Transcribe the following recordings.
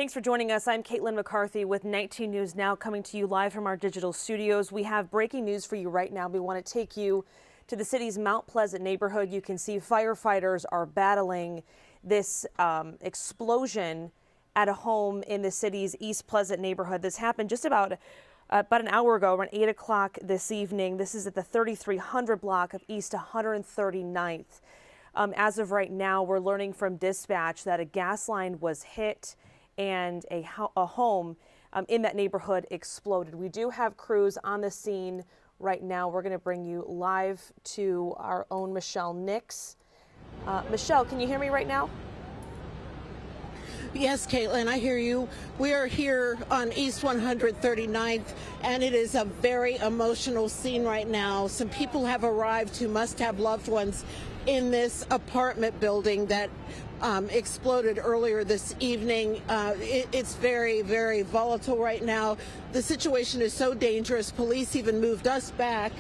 Thanks for joining us. I'm Caitlin McCarthy with 19 News Now, coming to you live from our digital studios. We have breaking news for you right now. We want to take you to the city's Mount Pleasant neighborhood. You can see firefighters are battling this explosion at a home in the city's East Pleasant neighborhood. This happened just about an hour ago, around 8 o'clock this evening. This is at the 3300 block of East 139th. As of right now, we're learning from dispatch that a gas line was hit and a home in that neighborhood exploded. We do have crews on the scene right now. We're going to bring you live to our own Michelle Nix. Michelle, can you hear me right now? Yes, Caitlin, I hear you. We are here on East 139th, and it is a very emotional scene right now. Some people have arrived who must have loved ones in this apartment building that exploded earlier this evening. It's very, very volatile right now. The situation is so dangerous. Police even moved us back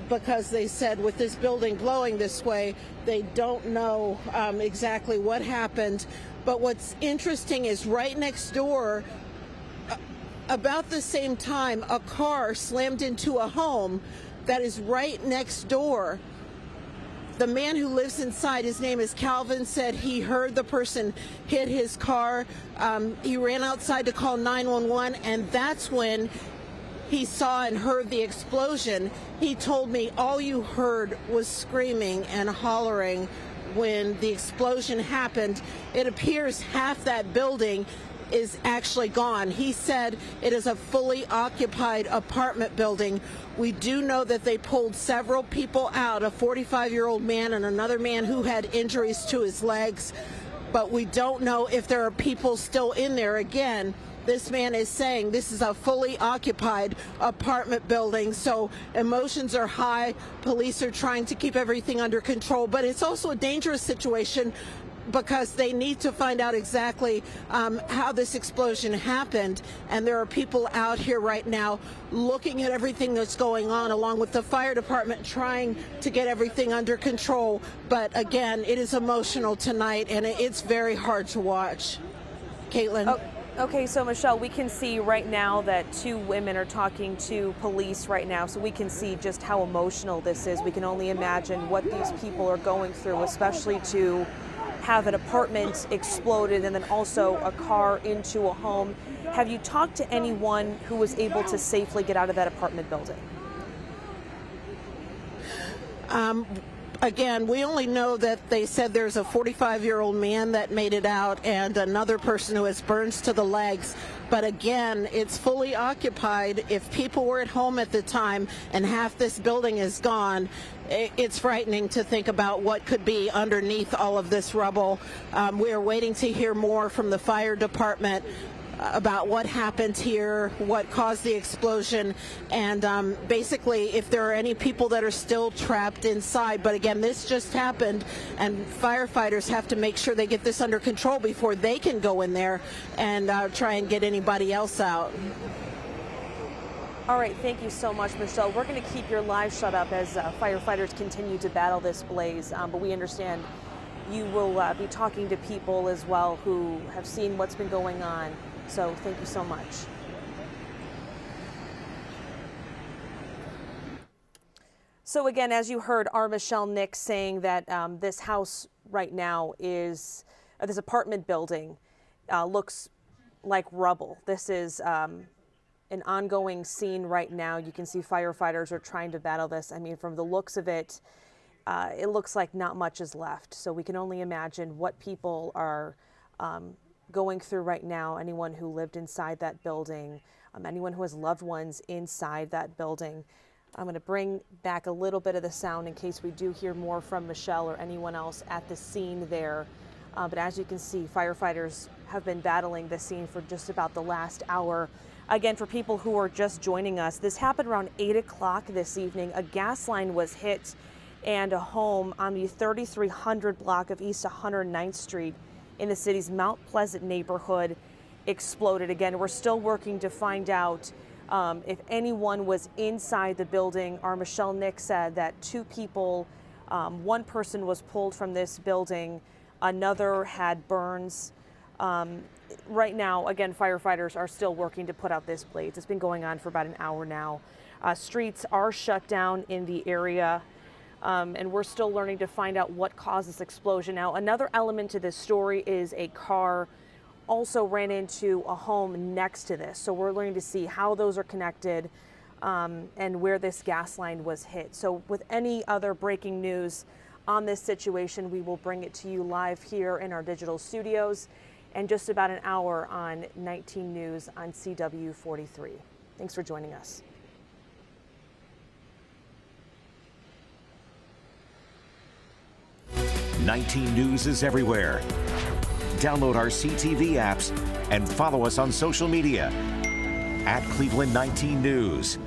because they said with this building blowing this way, they don't know exactly what happened. But what's interesting is right next door, about the same time, a car slammed into a home that is right next door. The man who lives inside, his name is Calvin, said he heard the person hit his car. He ran outside to call 911, and that's when he saw and heard the explosion. He told me all you heard was screaming and hollering when the explosion happened. It appears half that building is actually gone. He said it is a fully occupied apartment building. We do know that they pulled several people out, a 45-year-old man and another man who had injuries to his legs, but we don't know if there are people still in there. Again, this man is saying this is a fully occupied apartment building, so emotions are high. Police are trying to keep everything under control, but it's also a dangerous situation because they need to find out exactly how this explosion happened. And there are people out here right now looking at everything that's going on, along with the fire department trying to get everything under control. But again, it is emotional tonight, and it's very hard to watch. Caitlin. Oh. Okay, so Michelle, we can see right now that two women are talking to police right now, so we can see just how emotional this is. We can only imagine what these people are going through, especially to have an apartment exploded and then also a car into a home. Have you talked to anyone who was able to safely get out of that apartment building? Again, we only know that they said there's a 45-year-old man that made it out and another person who has burns to the legs. But again, it's fully occupied. If people were at home at the time and half this building is gone, it's frightening to think about what could be underneath all of this rubble. We are waiting to hear more from the fire department about what happened here, what caused the explosion, and basically if there are any people that are still trapped inside. But again, this just happened, and firefighters have to make sure they get this under control before they can go in there and try and get anybody else out. All right, thank you so much, Michelle. We're going to keep your live shut up as firefighters continue to battle this blaze, but we understand you will be talking to people as well who have seen what's been going on. So thank you so much. So again, as you heard, our Michelle Nix saying that this house right now is, this apartment building looks like rubble. This is an ongoing scene right now. You can see firefighters are trying to battle this. I mean, from the looks of it, it looks like not much is left. So we can only imagine what people are going through right now. Anyone who lived inside that building, anyone who has loved ones inside that building. I'm going to bring back a little bit of the sound in case we do hear more from Michelle or anyone else at the scene there. But as you can see, firefighters have been battling the scene for just about the last hour. Again, for people who are just joining us, this happened around 8 o'clock this evening. A gas line was hit and a home on the 3300 block of East 109th Street in the city's Mount Pleasant neighborhood exploded. Again, we're still working to find out if anyone was inside the building. Our Michelle Nix said that two people, one person was pulled from this building, another had burns Right now, again, firefighters are still working to put out this blaze. It's been going on for about an hour now. Streets are shut down in the area, and we're still learning to find out what caused this explosion. Now, another element to this story is a car also ran into a home next to this. So we're learning to see how those are connected and where this gas line was hit. So with any other breaking news on this situation, we will bring it to you live here in our digital studios in just about an hour on 19 News on CW 43. Thanks for joining us. 19 News is everywhere. Download our CTV apps and follow us on social media @Cleveland 19 News.